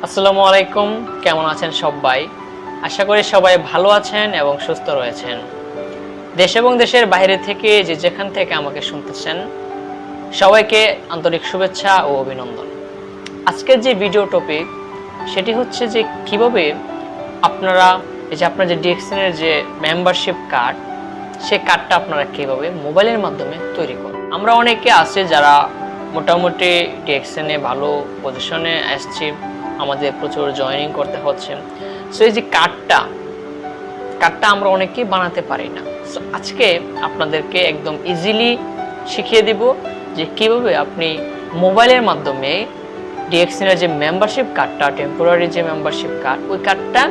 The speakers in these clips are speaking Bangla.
আসসালামু আলাইকুম, কেমন আছেন সবাই? আশা করি সবাই ভালো আছেন এবং সুস্থ রয়েছেন। দেশ এবং দেশের বাইরে থেকে যে যেখান থেকে আমাকে শুনতেছেন সবাইকে আন্তরিক শুভেচ্ছা ও অভিনন্দন। আজকের যে ভিডিও টপিক সেটি হচ্ছে যে কিভাবে আপনারা আপনার যে DXN এর যে মেম্বারশিপ কার্ড, সেই কার্ডটা আপনারা কিভাবে মোবাইলের মাধ্যমে তৈরি করেন। আমরা অনেকে আছে যারা মোটামুটি DXN এ ভালো পজিশনে আসছি, আমাদের প্রচুর জয়েনিং করতে হচ্ছে। সো এই যে কার্ডটা আমরা অনেকেই বানাতে পারি না। সো আজকে আপনাদেরকে একদম ইজিলি শিখিয়ে দিব যে কিভাবে আপনি মোবাইলের মাধ্যমে DXN এর যে মেম্বারশিপ কার্ডটা, টেম্পোরারি যে মেম্বারশিপ কার্ড, ওই কার্ডটা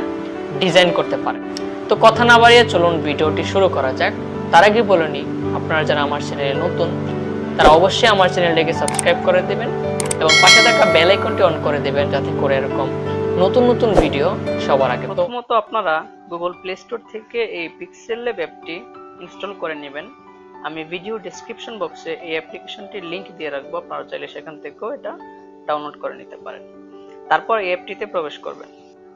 ডিজাইন করতে পারেন। তো কথা না বাড়িয়ে চলুন ভিডিওটি শুরু করা যাক। তার আগে বলে নিই, আপনারা যারা আমার চ্যানেলে নতুন তারা অবশ্যই আমার চ্যানেলটিকে সাবস্ক্রাইব করে দেবেন এবং পাশে থাকা বেল আইকনটি অন করে দেবেন, যাতে করে এরকম নতুন নতুন ভিডিও সবার আগে। প্রথমত আপনারা গুগল প্লে স্টোর থেকে এই পিক্সেল ল্যাব অ্যাপটি ইনস্টল করে নেবেন। আমি ভিডিও ডেসক্রিপশন বক্সে এই অ্যাপ্লিকেশনটির লিংক দিয়ে রাখবো, আপনারা চাইলে সেখান থেকেও এটা ডাউনলোড করে নিতে পারেন। তারপর এই অ্যাপটিতে প্রবেশ করবেন।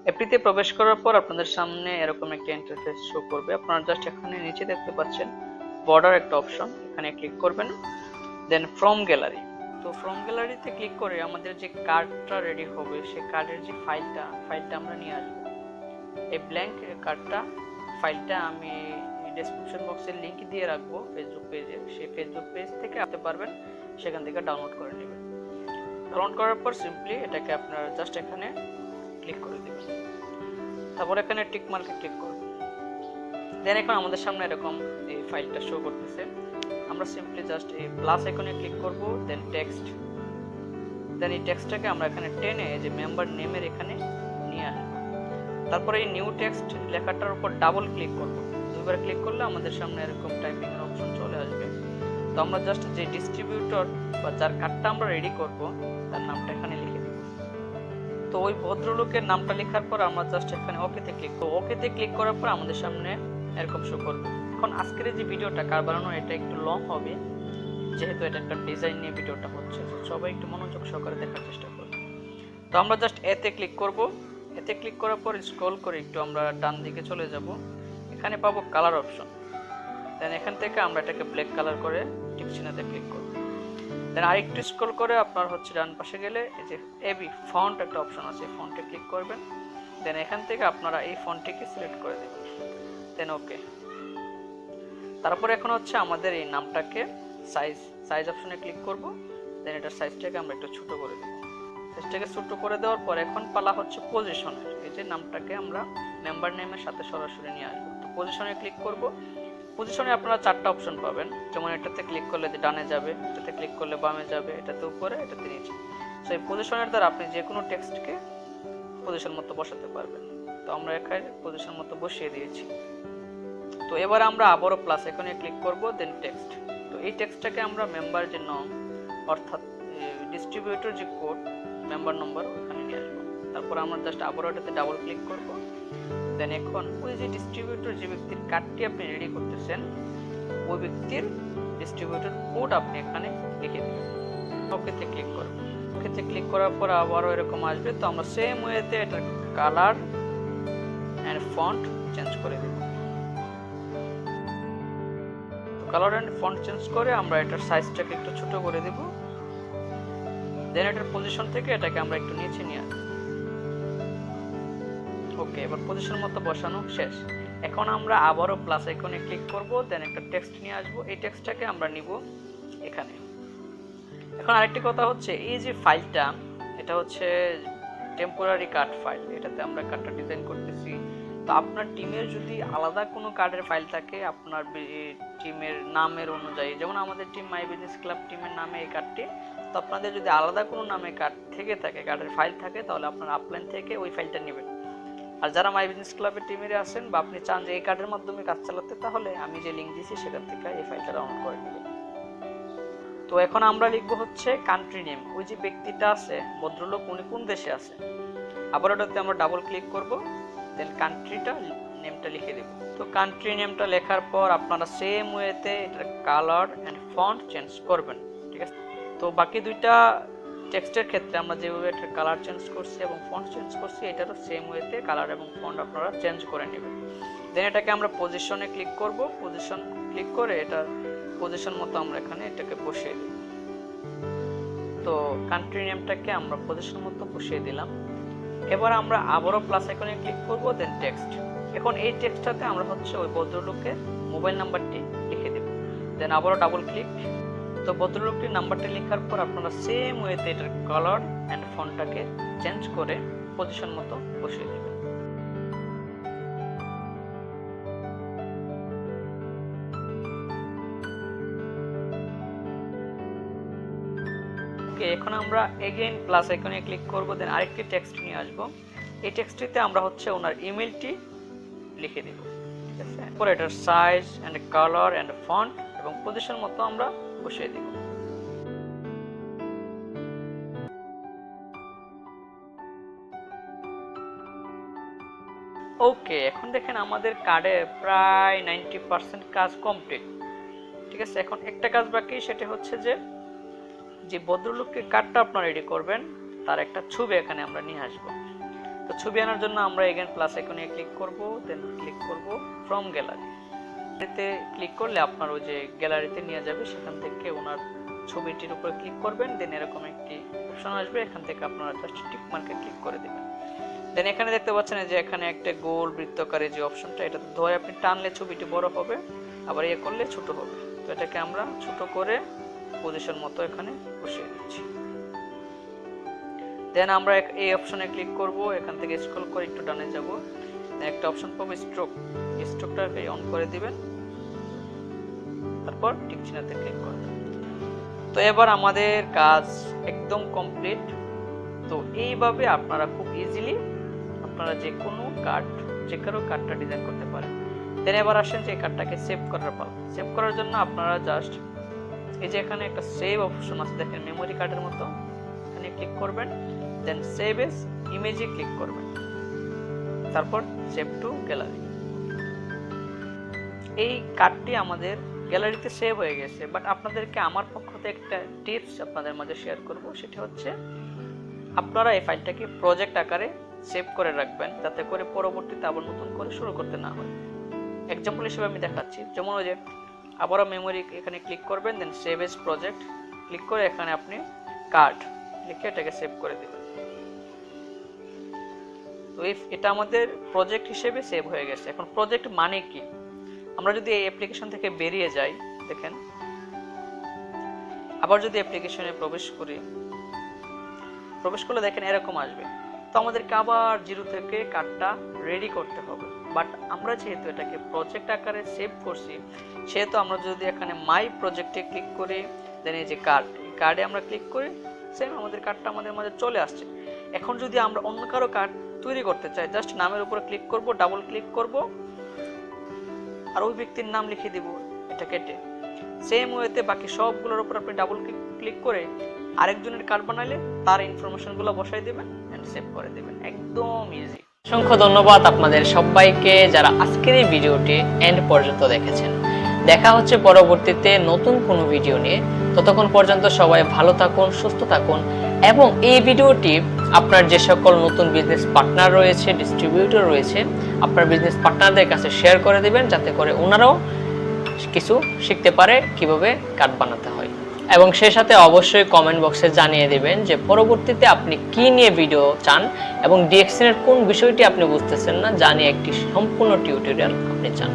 অ্যাপটিতে প্রবেশ করার পর আপনাদের সামনে এরকম একটা ইন্টারফেস শো করবে। আপনারা জাস্ট এখানে নিচে দেখতে পাচ্ছেন বর্ডার একটা অপশন, এখানে ক্লিক করবেন। দেন ফ্রম গ্যালারি, তো ফ্রম গ্যালারিতে ক্লিক করে আমাদের যে কার্ডটা রেডি হবে সেই কার্ডের যে ফাইলটা আমরা নিয়ে আসবো। এই ব্ল্যাঙ্ক কার্ডটা ফাইলটা আমি ডেসক্রিপশন বক্সের লিংক দিয়ে রাখবো ফেসবুক পেজে, সেই ফেসবুক পেজ থেকে আসতে পারবেন, সেখান থেকে ডাউনলোড করে নেবেন। ডাউনলোড করার পর সিম্পলি এটাকে আপনারা জাস্ট এখানে ক্লিক করে দেবেন। তারপর এখানে টিক মার্কে ক্লিক করবেন। দেন এখন আমাদের সামনে এরকম এই ফাইলটা শো করতেছে। আমরা সিম্পলি জাস্ট এই প্লাস আইকনে ক্লিক করব, দেন টেক্সট। দেন এই টেক্সটটাকে আমরা এখানে টেনে যে মেম্বার নেমের এখানে নিয়ে আসবো। তারপরে এই নিউ টেক্সট লেখাটার উপর ডাবল ক্লিক করব। দুইবার ক্লিক করলে আমাদের সামনে এরকম টাইপিং এর অপশন চলে আসবে। তো আমরা জাস্ট যে ডিস্ট্রিবিউটর বা যার কার্ডটা আমরা রেডি করব তার নামটা এখানে লিখে দেব। তো ওই ভদ্রলোকের নামটা লেখার পর আমরা জাস্ট এখানে ওকেতে ক্লিক করব। ওকেতে ক্লিক করার পর আমাদের সামনে এরকম শো করবে। এখন আজকের যে ভিডিওটা কার্ড বানানো, এটা একটু লং হবে যেহেতু এটা একটা ডিজাইন নিয়ে ভিডিওটা হচ্ছে, তো সবাই একটু মনোযোগ সহকারে দেখার চেষ্টা করব। তো আমরা জাস্ট এতে ক্লিক করব। এতে ক্লিক করার পর স্ক্রল করে একটু আমরা ডান দিকে চলে যাব। এখানে পাবো কালার অপশন। দেন এখান থেকে আমরা এটাকে ব্ল্যাক কালার করে টিক চিহ্নতে ক্লিক করব। দেন আরেকটু স্ক্রল করে আপনার হচ্ছে ডান পাশে গেলে এই যে এবি ফন্ট একটা অপশন আছে, ফন্টে ক্লিক করবেন। দেন এখান থেকে আপনারা এই ফন্টটিকে সিলেক্ট করে দেবেন। দেন ওকে। তারপর এখন হচ্ছে আমাদের এই নামটাকে সাইজ অপশনে ক্লিক করব। দেন এটার সাইজটাকে আমরা একটু ছোট করে দেব। সাইজটাকে ছোট করে দেওয়ার পর এখন পালা হচ্ছে পজিশনের। এই যে নামটাকে আমরা মেম্বার নেমের সাথে সরাসরি নিয়ে আসবো। তো পজিশনে ক্লিক করব। পজিশনে আপনারা চারটা অপশন পাবেন, যেমন এটাতে ক্লিক করলে ডানে যাবে, এটাতে ক্লিক করলে বামে যাবে, এটাতে উপরে, এটাতে নিচে। সো এই পজিশনের দ্বারা আপনি যে কোনো টেক্সটকে পজিশন মতো বসাতে পারবেন। তো আমরা এখানে পজিশন মতো বসিয়ে দিয়েছি। তো এবার আমরা আবারও প্লাস আইকনে ক্লিক করব, দেন টেক্সট। তো এই টেক্সটটাকে আমরা মেম্বার যে নাম অর্থাৎ ডিস্ট্রিবিউটর যে কোড মেম্বার নম্বর ওখানে নিয়ে আসবো। তারপর আমরা জাস্ট আবারও এটাতে ডাবল ক্লিক করব। দেন এখন ওই যে ডিস্ট্রিবিউটর যে ব্যক্তির কার্ডটি আপনি রেডি করতেছেন ওই ব্যক্তির ডিস্ট্রিবিউটর কোড আপনি এখানে লিখে দেবেন। ওকেতে ক্লিক করবেন। ওকেতে ক্লিক করার পর আবারও এরকম আসবে। তো আমরা সেম ওয়েতে এটার কালার অ্যান্ড ফন্ট চেঞ্জ করে দেব। কালার এন্ড ফন্ট চেঞ্জ করে আমরা এটার সাইজটাকে একটু ছোট করে দেব। দেন এটার পজিশন থেকে এটাকে আমরা একটু নিচে নিয়ে আসব। ওকে, এবার পজিশন মতো বসানো শেষ। এখন আমরা আবারও প্লাস আইকনে ক্লিক করব, দেন একটা টেক্সট নিয়ে আসব। এই টেক্সটটাকে আমরা নিব এখানে। এখন আরেকটি কথা হচ্ছে, এই যে ফাইলটা এটা হচ্ছে টেম্পোরারি কার্ড ফাইল, এটাতে আমরা কার্ডটা ডিজাইন করতেছি। তো আপনার টিমের যদি আলাদা কোনো কার্ডের ফাইল থাকে আপনার টিমের নামের অনুযায়ী, যেমন আমাদের টিম মাই বিজনেস ক্লাব টিমের নামে এই কার্ডটি, তো আপনাদের যদি আলাদা কোনো নামে কার্ড থেকে থাকে, কার্ডের ফাইল থাকে, তাহলে আপনার আপলাইন থেকে ওই ফাইলটা নেবেন। আর যারা মাই বিজনেস ক্লাবের টিমের আছেন বা আপনি চান যে এই কার্ডের মাধ্যমে কাজ চালাতে, তাহলে আমি যে লিঙ্ক দিয়েছি সেখান থেকে এই ফাইলটা ডাউনলোড করে নেবেন। তো এখন আমরা লিখবো হচ্ছে কান্ট্রি নেম, ওই যে ব্যক্তিটা আছে ভদ্রলোক উনি কোন দেশে আছে। আবার ওটাতে আমরা ডাবল ক্লিক করব, দেন কান্ট্রিটা নেমটা লিখে দেব। তো কান্ট্রি নেমটা লেখার পর আপনারা সেম ওয়েতে এটার কালার এন্ড ফন্ট চেঞ্জ করবেন, ঠিক আছে। তো বাকি দুইটা টেক্সটের ক্ষেত্রে আমরা যেভাবে একটা কালার চেঞ্জ করছি এবং ফন্ট চেঞ্জ করছি, এটারও সেম ওয়েতে কালার এবং ফন্ট আপনারা চেঞ্জ করে নেবেন। দেন এটাকে আমরা পজিশনে ক্লিক করব, পজিশন ক্লিক করে এটার পজিশন মতো আমরা এখানে এটাকে বসিয়ে দিই। তো কান্ট্রি নেমটাকে আমরা পজিশন মতো বসিয়ে দিলাম। এবার আমরা আবারও প্লাস আইকনে ক্লিক করব, দেন টেক্সট। এখন এই টেক্সটটাতে আমরা হচ্ছে ওই ভদ্রলোকের মোবাইল নাম্বারটি লিখে দেব। দেন আবারও ডাবল ক্লিক। তো ভদ্রলোকটির নাম্বারটি লেখার পর আপনারা সেম ওয়েতে এটার কালার অ্যান্ড ফন্টটাকে চেঞ্জ করে পজিশন মতো বসিয়ে দেবেন। ওকে, এখন আমরা এগেইন প্লাস আইকনে ক্লিক করব, দেন আরেকটি টেক্সট নিয়ে আসব। এই টেক্সটটিতে আমরা হচ্ছে ওনার ইমেলটি লিখে দেব, ঠিক আছে। এরপর এটার size and colour and font এবং পজিশন মতো আমরা বসিয়ে দেব। ওকে, এখন দেখেন আমাদের কার্ডে প্রায় 90% কাজ কমপ্লিট, ঠিক আছে। এখন একটা কাজ বাকি, সেটা হচ্ছে যে ভদ্রলোকের কার্ডটা আপনারা রেডি করবেন তার একটা ছবি এখানে আমরা নিয়ে আসবো। তো ছবি আনার জন্য আমরা এগেইন প্লাস আইকনে ক্লিক করব, দেন ক্লিক করব ফ্রম গ্যালারি। এতে ক্লিক করলে আপনার ওই যে গ্যালারিতে নিয়ে যাবে, সেখান থেকে ওনার ছবিটির উপরে ক্লিক করবেন। দেন এরকম একটি অপশন আসবে, এখান থেকে আপনারা জাস্ট টিক মার্কে ক্লিক করে দেবেন। দেন এখানে দেখতে পাচ্ছেন যে এখানে একটা গোল বৃত্তাকারে যে অপশনটা, এটা ধরে আপনি টানলে ছবিটি বড় হবে, আবার ইয়ে করলে ছোট হবে। তো এটাকে আমরা ছোট করে পজিশন মতো এখানে বসিয়ে দিচ্ছি। দেন আমরা এই অপশনে ক্লিক করব, এখান থেকে স্ক্রল করে একটু ডানে যাব, একটা অপশন পাবো স্ট্রোক, স্ট্রোকটাকে অন করে দিবেন, তারপর টিক চিহ্নতে ক্লিক করবেন। তো এবার আমাদের কাজ একদম কমপ্লিট। তো এইভাবে আপনারা খুব ইজিলি আপনারা যে কোনো কার্ডটা ডিজাইন করতে পারেন। দেন এবার আসেন যে কার্ডটাকে সেভ করার পালা। সেভ করার জন্য আপনারা জাস্ট এই যে এখানে একটা সেভ অপশন আছে দেখেন, মেমোরি কার্ডের মতো, এখানে ক্লিক করবেন। দেন সেভ এস ইমেজে ক্লিক করবেন, তারপর সেভ টু গ্যালারি। এই কার্ডটি আমাদের গ্যালারিতে সেভ হয়ে গেছে, বাট আপনাদেরকে আমার পক্ষ থেকে একটা টিপস আপনাদের মাঝে শেয়ার করব। সেটা হচ্ছে আপনারা এই ফাইলটাকে প্রজেক্ট আকারে সেভ করে রাখবেন, যাতে করে পরবর্তীতে আবার নতুন করে শুরু করতে না হয়। এক্সাম্পল হিসেবে আমি দেখাচ্ছি, যেমন ওই যে আবারও মেমোরি এখানে ক্লিক করবেন, দেন সেভ এস প্রজেক্ট ক্লিক করে এখানে আপনি কার্ড লিখে এটাকে সেভ করে দেবেন। তো এটা আমাদের প্রজেক্ট হিসেবে সেভ হয়ে গেছে। এখন প্রজেক্ট মানে কি, আমরা যদি এই অ্যাপ্লিকেশন থেকে বেরিয়ে যাই, দেখেন আবার যদি অ্যাপ্লিকেশনে প্রবেশ করলে দেখেন এরকম আসবে। তো আমাদেরকে আবার জিরো থেকে কার্ডটা রেডি করতে হবে। বাট আমরা যেহেতু এটাকে প্রজেক্ট আকারে সেভ করছি, সেহেতু আমরা যদি এখানে মাই প্রজেক্টে ক্লিক করি, দেন এই যে কার্ডে আমরা ক্লিক করি, সেম আমাদের কার্ডটা আমাদের মাঝে চলে আসছে। এখন যদি আমরা অন্য কারো কার্ড তৈরি করতে চাই, জাস্ট নামের উপরে ক্লিক করব, ডাবল ক্লিক করব, আর ওই ব্যক্তির নাম লিখে দিব এটা কেটে। সেম ওয়েতে বাকি সবগুলোর উপর আপনি ডাবল ক্লিক করে আরেকজনের কার্ড বানাইলে তার ইনফরমেশনগুলো বসাই দিবেন এন্ড সেভ করে দিবেন, একদম ইজি। অসংখ্য ধন্যবাদ আপনাদের সবাইকে যারা আজকের এই ভিডিওটি এন্ড পর্যন্ত দেখেছেন। দেখা হচ্ছে পরবর্তীতে নতুন কোনো ভিডিও নিয়ে। ততক্ষণ পর্যন্ত সবাই ভালো থাকুন, সুস্থ থাকুন, এবং এই ভিডিওটি আপনার যে সকল নতুন বিজনেস পার্টনার রয়েছে, ডিস্ট্রিবিউটর রয়েছে, আপনার বিজনেস পার্টনারদের কাছে শেয়ার করে দিবেন, যাতে করে ওনারাও কিছু শিখতে পারে কিভাবে কার্ড বানাতে হয়। এবং সেই সাথে অবশ্যই কমেন্ট বক্সে জানিয়ে দিবেন যে পরবর্তীতে আপনি কি নিয়ে ভিডিও চান এবং DXN এর কোন বিষয়টি আপনি বুঝতেছেন না, জানিয়ে একটি সম্পূর্ণ টিউটোরিয়াল আপনি চান।